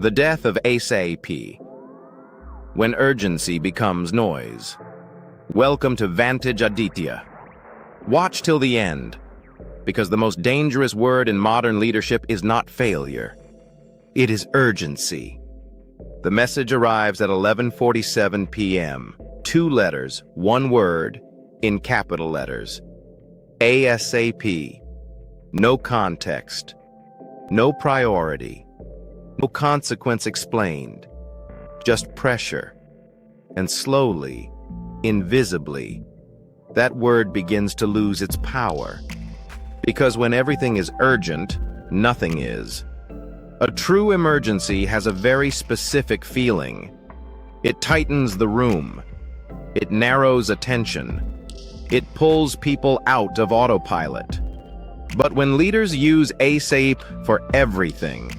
The death of ASAP. When urgency becomes noise. Welcome to Vantage, Aditya. Watch till the end, because the most dangerous word in modern leadership is not failure. It is urgency. The message arrives at 11:47 p.m. 2 letters, 1 word, in capital letters. ASAP. No context. No priority. No consequence explained. Just pressure. And slowly, invisibly, that word begins to lose its power. Because when everything is urgent, nothing is. A true emergency has a very specific feeling. It tightens the room. It narrows attention. It pulls people out of autopilot. But when leaders use ASAP for everything,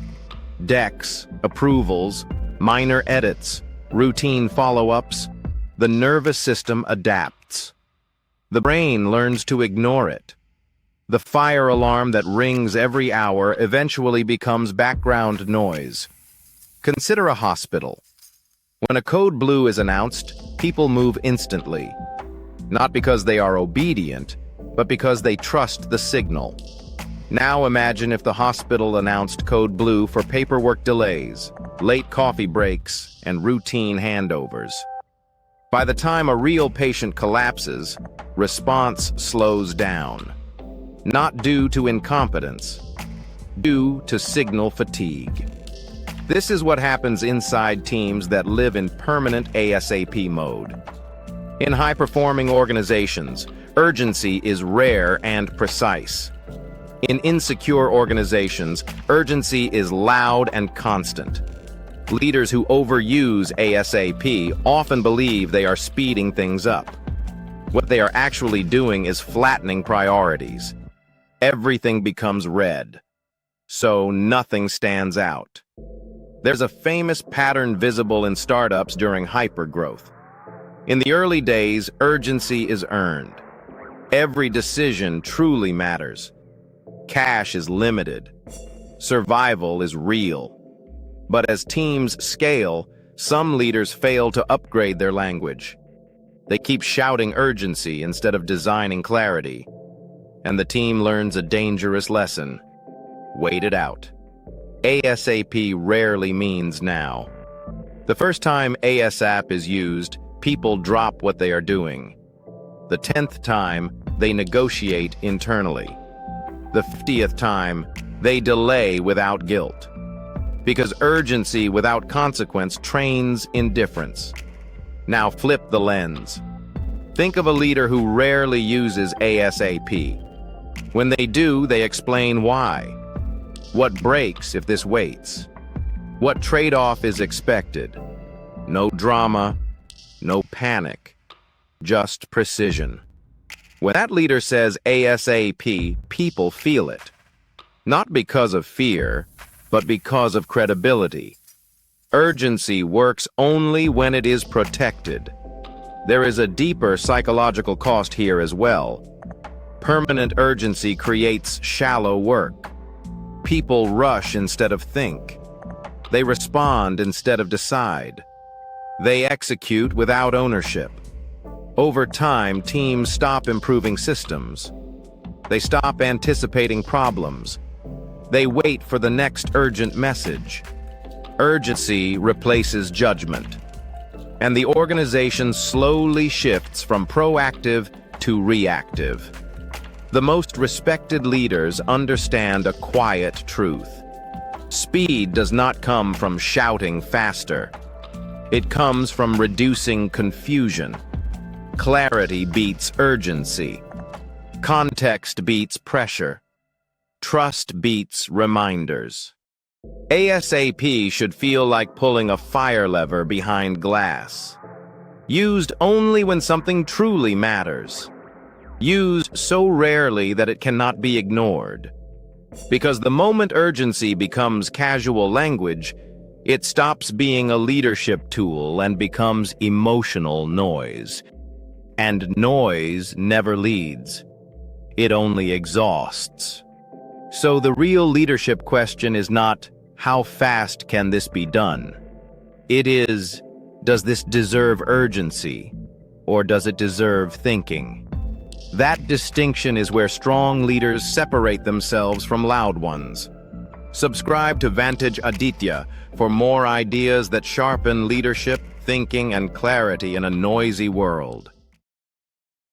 decks, approvals, minor edits, routine follow-ups, the nervous system adapts. The brain learns to ignore it. The fire alarm that rings every hour eventually becomes background noise. Consider a hospital. When a code blue is announced, people move instantly. Not because they are obedient, but because they trust the signal. Now imagine if the hospital announced code blue for paperwork delays, late coffee breaks, and routine handovers. By the time a real patient collapses, response slows down. Not due to incompetence, due to signal fatigue. This is what happens inside teams that live in permanent ASAP mode. In high-performing organizations, urgency is rare and precise. In insecure organizations, urgency is loud and constant. Leaders who overuse ASAP often believe they are speeding things up. What they are actually doing is flattening priorities. Everything becomes red, so nothing stands out. There's a famous pattern visible in startups during hypergrowth. In the early days, urgency is earned. Every decision truly matters. Cash is limited. Survival is real. But as teams scale, some leaders fail to upgrade their language. They keep shouting urgency instead of designing clarity. And the team learns a dangerous lesson. Wait it out. ASAP rarely means now. The first time ASAP is used, people drop what they are doing. The 10th time, they negotiate internally. The 50th time, they delay without guilt. Because urgency without consequence trains indifference. Now flip the lens. Think of a leader who rarely uses ASAP. When they do, they explain why. What breaks if this waits? What trade-off is expected? No drama, no panic, just precision. When that leader says ASAP, people feel it. Not because of fear, but because of credibility. Urgency works only when it is protected. There is a deeper psychological cost here as well. Permanent urgency creates shallow work. People rush instead of think. They respond instead of decide. They execute without ownership. Over time, teams stop improving systems. They stop anticipating problems. They wait for the next urgent message. Urgency replaces judgment. And the organization slowly shifts from proactive to reactive. The most respected leaders understand a quiet truth. Speed does not come from shouting faster. It comes from reducing confusion. Clarity beats urgency. Context beats pressure. Trust beats reminders. ASAP should feel like pulling a fire lever behind glass. Used only when something truly matters. Used so rarely that it cannot be ignored. Because the moment urgency becomes casual language, it stops being a leadership tool and becomes emotional noise. And noise never leads. It only exhausts. So the real leadership question is not how fast can this be done? It is, does this deserve urgency, or does it deserve thinking? That distinction is where strong leaders separate themselves from loud ones. Subscribe to Vantage Aditya for more ideas that sharpen leadership, thinking, and clarity in a noisy world.